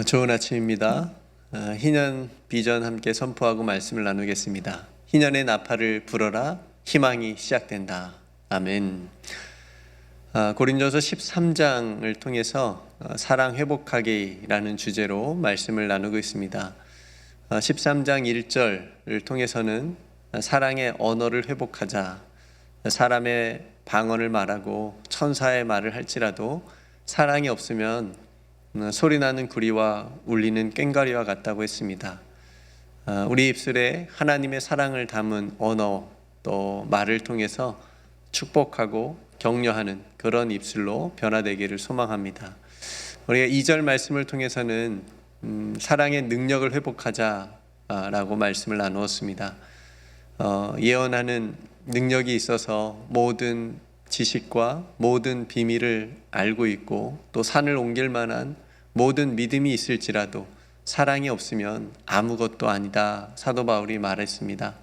좋은 아침입니다. 희년 비전 함께 선포하고 말씀을 나누겠습니다. 희년의 나팔을 불어라, 희망이 시작된다. 아멘. 고린도서 13장을 통해서 사랑 회복하기라는 주제로 말씀을 나누고 있습니다. 13장 1절을 통해서는 사랑의 언어를 회복하자, 사람의 방언을 말하고 천사의 말을 할지라도 사랑이 없으면 소리나는 구리와 울리는 꽹과리와 같다고 했습니다. 우리 입술에 하나님의 사랑을 담은 언어 또 말을 통해서 축복하고 격려하는 그런 입술로 변화되기를 소망합니다. 우리가 2절 말씀을 통해서는 사랑의 능력을 회복하자라고 말씀을 나누었습니다. 예언하는 능력이 있어서 모든 지식과 모든 비밀을 알고 있고 또 산을 옮길 만한 모든 믿음이 있을지라도 사랑이 없으면 아무것도 아니다. 사도 바울이 말했습니다.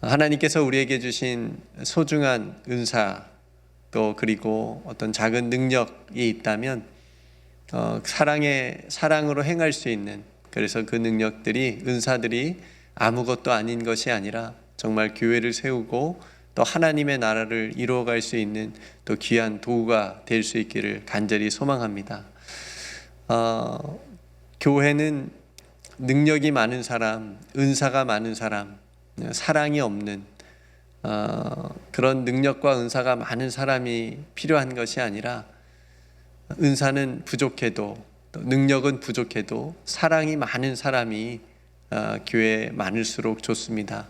하나님께서 우리에게 주신 소중한 은사 또 그리고 어떤 작은 능력이 있다면 사랑으로 행할 수 있는, 그래서 그 능력들이 은사들이 아무것도 아닌 것이 아니라 정말 교회를 세우고 또 하나님의 나라를 이루어갈 수 있는 또 귀한 도구가 될 수 있기를 간절히 소망합니다. 교회는 능력이 많은 사람, 은사가 많은 사람, 사랑이 없는 그런 능력과 은사가 많은 사람이 필요한 것이 아니라 은사는 부족해도 또 능력은 부족해도 사랑이 많은 사람이 교회에 많을수록 좋습니다.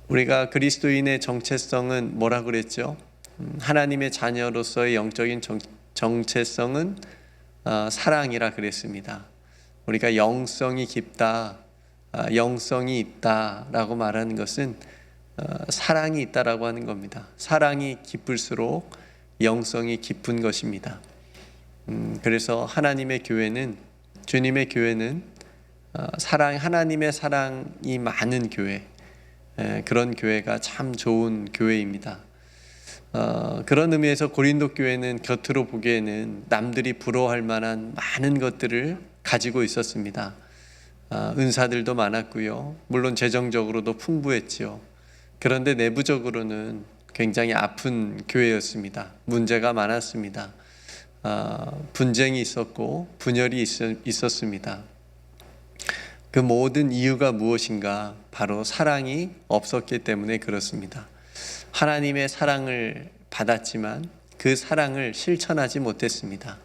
우리가 그리스도인의 정체성은 뭐라고 그랬죠? 하나님의 자녀로서의 영적인 정체성은 사랑이라 그랬습니다. 우리가 영성이 깊다, 영성이 있다라고 말하는 것은 사랑이 있다라고 하는 겁니다. 사랑이 깊을수록 영성이 깊은 것입니다. 그래서 하나님의 교회는, 주님의 교회는 하나님의 사랑이 많은 교회, 그런 교회가 참 좋은 교회입니다. 그런 의미에서 고린도 교회는 겉으로 보기에는 남들이 부러워할 만한 많은 것들을 가지고 있었습니다. 은사들도 많았고요. 물론 재정적으로도 풍부했지요. 그런데 내부적으로는 굉장히 아픈 교회였습니다. 문제가 많았습니다. 분쟁이 있었고 분열이 있었습니다. 그 모든 이유가 무엇인가? 바로 사랑이 없었기 때문에 그렇습니다. 하나님의 사랑을 받았지만 그 사랑을 실천하지 못했습니다.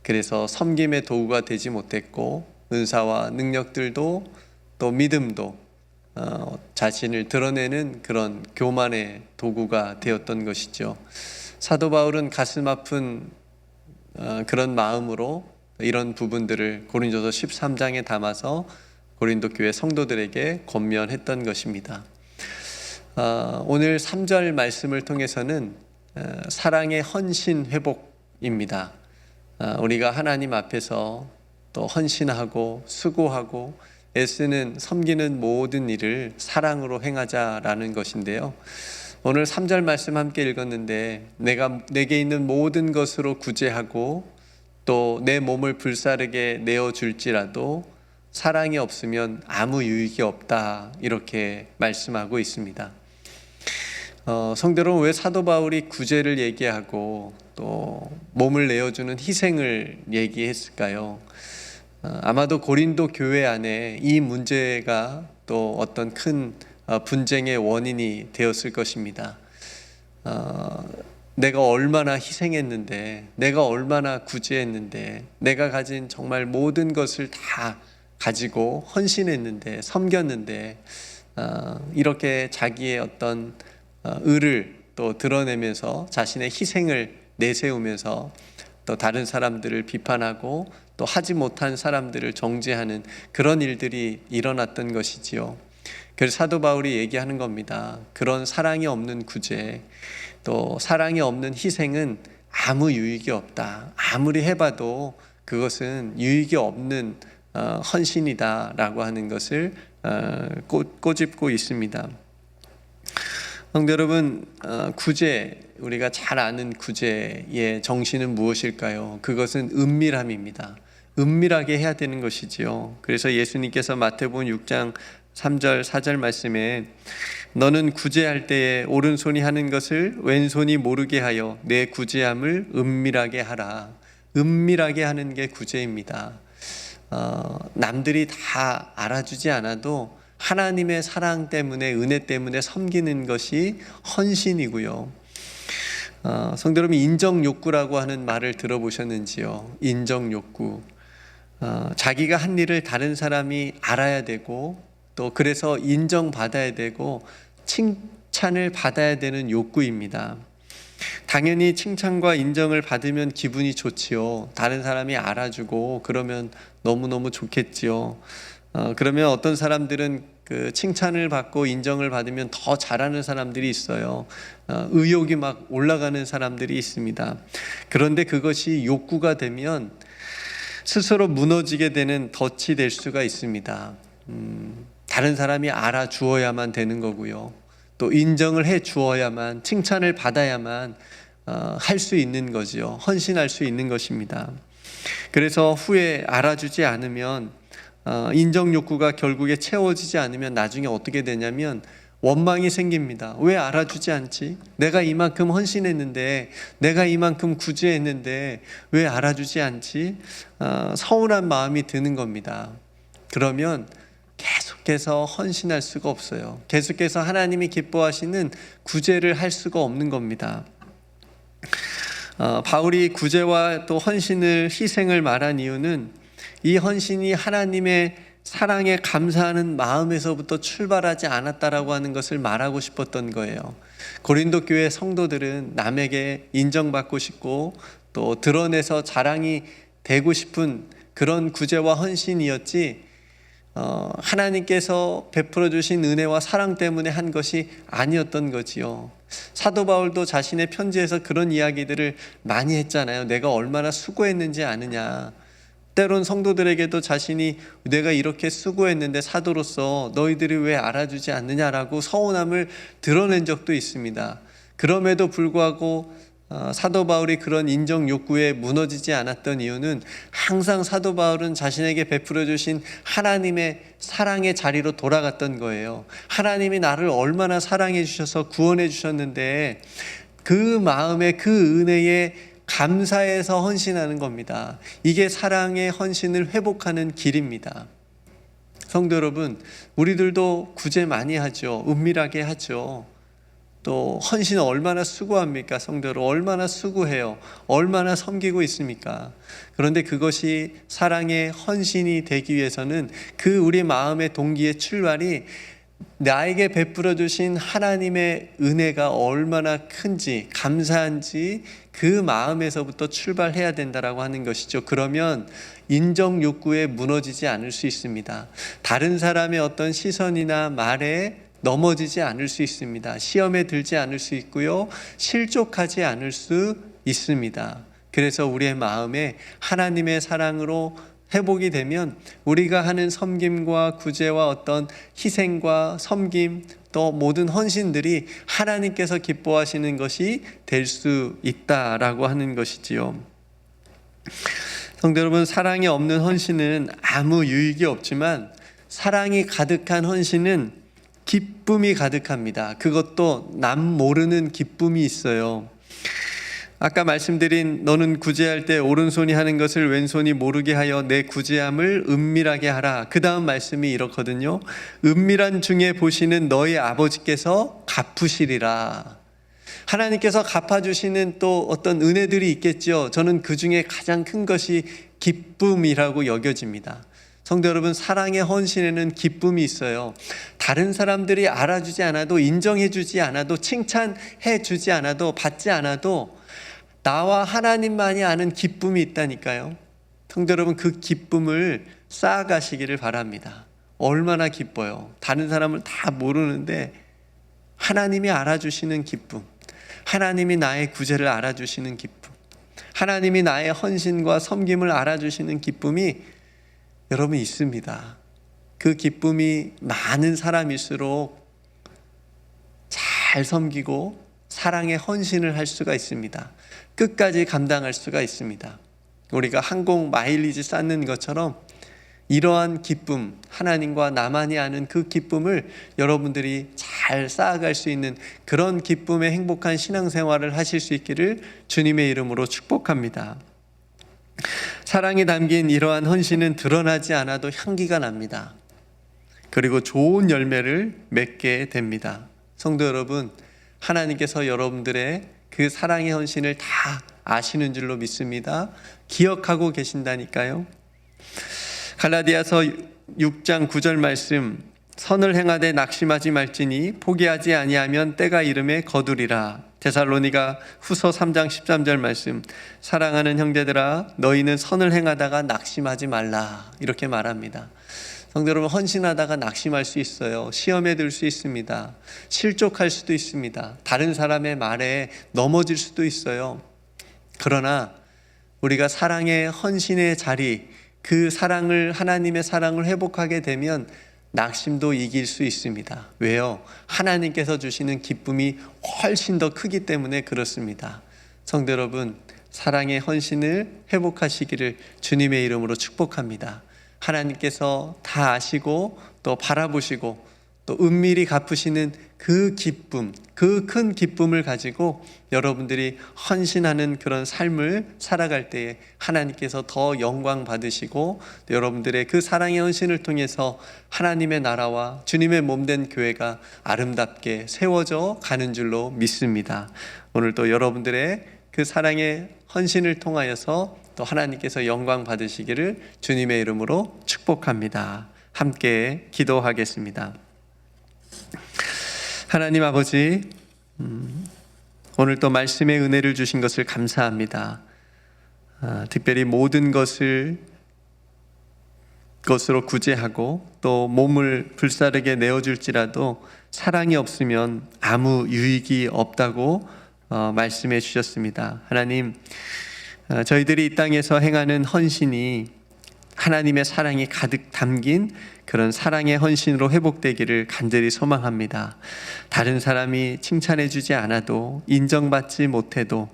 그래서 섬김의 도구가 되지 못했고 은사와 능력들도 또 믿음도 자신을 드러내는 그런 교만의 도구가 되었던 것이죠. 사도 바울은 가슴 아픈 그런 마음으로 이런 부분들을 고린도서 13장에 담아서 고린도 교회 성도들에게 권면했던 것입니다. 오늘 3절 말씀을 통해서는 사랑의 헌신 회복입니다. 우리가 하나님 앞에서 또 헌신하고 수고하고 애쓰는 섬기는 모든 일을 사랑으로 행하자라는 것인데요. 오늘 3절 말씀 함께 읽었는데 내게 있는 모든 것으로 구제하고 또 내 몸을 불사르게 내어줄지라도 사랑이 없으면 아무 유익이 없다, 이렇게 말씀하고 있습니다. 성도 여러분, 왜 사도 바울이 구제를 얘기하고 또 몸을 내어주는 희생을 얘기했을까요? 아마도 고린도 교회 안에 이 문제가 또 어떤 큰 분쟁의 원인이 되었을 것입니다. 내가 얼마나 희생했는데, 내가 얼마나 구제했는데, 내가 가진 정말 모든 것을 다 가지고 헌신했는데, 섬겼는데, 이렇게 자기의 어떤 의를 또 드러내면서 자신의 희생을 내세우면서 또 다른 사람들을 비판하고 또 하지 못한 사람들을 정죄하는 그런 일들이 일어났던 것이지요. 그래서 사도 바울이 얘기하는 겁니다. 그런 사랑이 없는 구제, 또 사랑이 없는 희생은 아무 유익이 없다. 아무리 해봐도 그것은 유익이 없는 헌신이다 라고 하는 것을 꼬집고 있습니다. 성도 여러분, 구제, 우리가 잘 아는 구제의 정신은 무엇일까요? 그것은 은밀함입니다. 은밀하게 해야 되는 것이지요. 그래서 예수님께서 마태복음 6장 3절 4절 말씀에 너는 구제할 때에 오른손이 하는 것을 왼손이 모르게 하여 내 구제함을 은밀하게 하라. 은밀하게 하는 게 구제입니다. 남들이 다 알아주지 않아도 하나님의 사랑 때문에, 은혜 때문에 섬기는 것이 헌신이고요. 성도 여러분, 인정욕구라고 하는 말을 들어보셨는지요? 인정욕구. 자기가 한 일을 다른 사람이 알아야 되고, 또 그래서 인정받아야 되고 칭찬을 받아야 되는 욕구입니다. 당연히 칭찬과 인정을 받으면 기분이 좋지요. 다른 사람이 알아주고 그러면 너무너무 좋겠지요. 그러면 어떤 사람들은 그 칭찬을 받고 인정을 받으면 더 잘하는 사람들이 있어요. 의욕이 막 올라가는 사람들이 있습니다. 그런데 그것이 욕구가 되면 스스로 무너지게 되는 덫이 될 수가 있습니다. 다른 사람이 알아주어야만 되는 거고요. 또 인정을 해 주어야만, 칭찬을 받아야만 할 수 있는 거지요. 헌신할 수 있는 것입니다. 그래서 후에 알아주지 않으면, 인정 욕구가 결국에 채워지지 않으면 나중에 어떻게 되냐면 원망이 생깁니다. 왜 알아주지 않지? 내가 이만큼 헌신했는데, 내가 이만큼 구제했는데 왜 알아주지 않지? 서운한 마음이 드는 겁니다. 그러면 계속해서 헌신할 수가 없어요. 계속해서 하나님이 기뻐하시는 구제를 할 수가 없는 겁니다. 바울이 구제와 또 헌신을, 희생을 말한 이유는 이 헌신이 하나님의 사랑에 감사하는 마음에서부터 출발하지 않았다라고 하는 것을 말하고 싶었던 거예요. 고린도 교회 성도들은 남에게 인정받고 싶고 또 드러내서 자랑이 되고 싶은 그런 구제와 헌신이었지, 하나님께서 베풀어 주신 은혜와 사랑 때문에 한 것이 아니었던 거지요. 사도 바울도 자신의 편지에서 그런 이야기들을 많이 했잖아요. 내가 얼마나 수고했는지 아느냐. 때론 성도들에게도 자신이 내가 이렇게 수고했는데 사도로서 너희들이 왜 알아주지 않느냐라고 서운함을 드러낸 적도 있습니다. 그럼에도 불구하고 사도 바울이 그런 인정 욕구에 무너지지 않았던 이유는 항상 사도 바울은 자신에게 베풀어 주신 하나님의 사랑의 자리로 돌아갔던 거예요. 하나님이 나를 얼마나 사랑해 주셔서 구원해 주셨는데 그 마음에, 그 은혜에 감사해서 헌신하는 겁니다. 이게 사랑의 헌신을 회복하는 길입니다. 성도 여러분, 우리들도 구제 많이 하죠. 은밀하게 하죠. 또 헌신 얼마나 수고합니까? 성도 여러분, 얼마나 수고해요. 얼마나 섬기고 있습니까? 그런데 그것이 사랑의 헌신이 되기 위해서는 그 우리 마음의 동기의 출발이 나에게 베풀어 주신 하나님의 은혜가 얼마나 큰지, 감사한지 그 마음에서부터 출발해야 된다라고 하는 것이죠. 그러면 인정 욕구에 무너지지 않을 수 있습니다. 다른 사람의 어떤 시선이나 말에 넘어지지 않을 수 있습니다. 시험에 들지 않을 수 있고요. 실족하지 않을 수 있습니다. 그래서 우리의 마음에 하나님의 사랑으로 회복이 되면 우리가 하는 섬김과 구제와 어떤 희생과 섬김, 또 모든 헌신들이 하나님께서 기뻐하시는 것이 될 수 있다라고 하는 것이지요. 성도 여러분, 사랑이 없는 헌신은 아무 유익이 없지만 사랑이 가득한 헌신은 기쁨이 가득합니다. 그것도 남 모르는 기쁨이 있어요. 아까 말씀드린 너는 구제할 때 오른손이 하는 것을 왼손이 모르게 하여 내 구제함을 은밀하게 하라. 그 다음 말씀이 이렇거든요. 은밀한 중에 보시는 너희 아버지께서 갚으시리라. 하나님께서 갚아주시는 또 어떤 은혜들이 있겠죠. 저는 그 중에 가장 큰 것이 기쁨이라고 여겨집니다. 성도 여러분, 사랑의 헌신에는 기쁨이 있어요. 다른 사람들이 알아주지 않아도, 인정해 주지 않아도, 칭찬해 주지 않아도, 받지 않아도 나와 하나님만이 아는 기쁨이 있다니까요. 성도 여러분, 그 기쁨을 쌓아가시기를 바랍니다. 얼마나 기뻐요. 다른 사람을 다 모르는데 하나님이 알아주시는 기쁨, 하나님이 나의 구제를 알아주시는 기쁨, 하나님이 나의 헌신과 섬김을 알아주시는 기쁨이 여러분 있습니다. 그 기쁨이 많은 사람일수록 잘 잘 섬기고 사랑의 헌신을 할 수가 있습니다. 끝까지 감당할 수가 있습니다. 우리가 항공 마일리지 쌓는 것처럼 이러한 기쁨, 하나님과 나만이 아는 그 기쁨을 여러분들이 잘 쌓아갈 수 있는 그런 기쁨의 행복한 신앙생활을 하실 수 있기를 주님의 이름으로 축복합니다. 사랑이 담긴 이러한 헌신은 드러나지 않아도 향기가 납니다. 그리고 좋은 열매를 맺게 됩니다. 성도 여러분, 하나님께서 여러분들의 그 사랑의 헌신을 다 아시는 줄로 믿습니다. 기억하고 계신다니까요. 갈라디아서 6장 9절 말씀, 선을 행하되 낙심하지 말지니 포기하지 아니하면 때가 이름에 거두리라. 데살로니가 후서 3장 13절 말씀, 사랑하는 형제들아 너희는 선을 행하다가 낙심하지 말라, 이렇게 말합니다. 성도 여러분, 헌신하다가 낙심할 수 있어요. 시험에 들 수 있습니다. 실족할 수도 있습니다. 다른 사람의 말에 넘어질 수도 있어요. 그러나 우리가 사랑의 헌신의 자리, 그 사랑을, 하나님의 사랑을 회복하게 되면 낙심도 이길 수 있습니다. 왜요? 하나님께서 주시는 기쁨이 훨씬 더 크기 때문에 그렇습니다. 성도 여러분, 사랑의 헌신을 회복하시기를 주님의 이름으로 축복합니다. 하나님께서 다 아시고 또 바라보시고 또 은밀히 갚으시는 그 기쁨, 그 큰 기쁨을 가지고 여러분들이 헌신하는 그런 삶을 살아갈 때에 하나님께서 더 영광 받으시고 여러분들의 그 사랑의 헌신을 통해서 하나님의 나라와 주님의 몸된 교회가 아름답게 세워져 가는 줄로 믿습니다. 오늘 또 여러분들의 그 사랑의 헌신을 통하여서 또 하나님께서 영광 받으시기를 주님의 이름으로 축복합니다. 함께 기도하겠습니다. 하나님 아버지, 오늘 또 말씀의 은혜를 주신 것을 감사합니다. 특별히 모든 것으로 구제하고 또 몸을 불사르게 내어줄지라도 사랑이 없으면 아무 유익이 없다고 말씀해 주셨습니다. 하나님, 저희들이 이 땅에서 행하는 헌신이 하나님의 사랑이 가득 담긴 그런 사랑의 헌신으로 회복되기를 간절히 소망합니다. 다른 사람이 칭찬해 주지 않아도, 인정받지 못해도,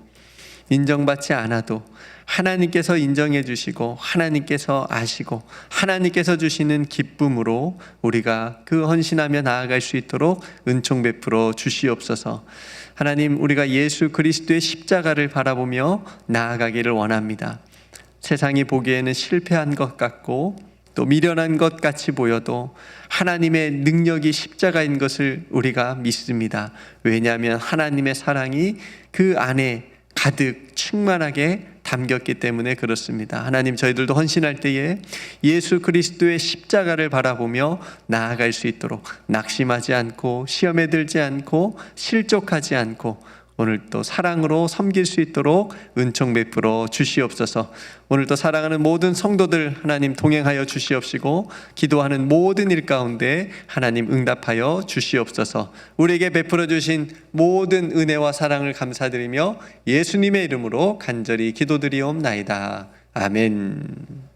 인정받지 않아도 하나님께서 인정해 주시고 하나님께서 아시고 하나님께서 주시는 기쁨으로 우리가 그 헌신하며 나아갈 수 있도록 은총 베풀어 주시옵소서. 하나님, 우리가 예수 그리스도의 십자가를 바라보며 나아가기를 원합니다. 세상이 보기에는 실패한 것 같고 또 미련한 것 같이 보여도 하나님의 능력이 십자가인 것을 우리가 믿습니다. 왜냐하면 하나님의 사랑이 그 안에 가득 충만하게 담겼기 때문에 그렇습니다. 하나님, 저희들도 헌신할 때에 예수 그리스도의 십자가를 바라보며 나아갈 수 있도록 낙심하지 않고 시험에 들지 않고 실족하지 않고 오늘 또 사랑으로 섬길 수 있도록 은총 베풀어 주시옵소서. 오늘 또 사랑하는 모든 성도들 하나님 동행하여 주시옵시고 기도하는 모든 일 가운데 하나님 응답하여 주시옵소서. 우리에게 베풀어 주신 모든 은혜와 사랑을 감사드리며 예수님의 이름으로 간절히 기도드리옵나이다. 아멘.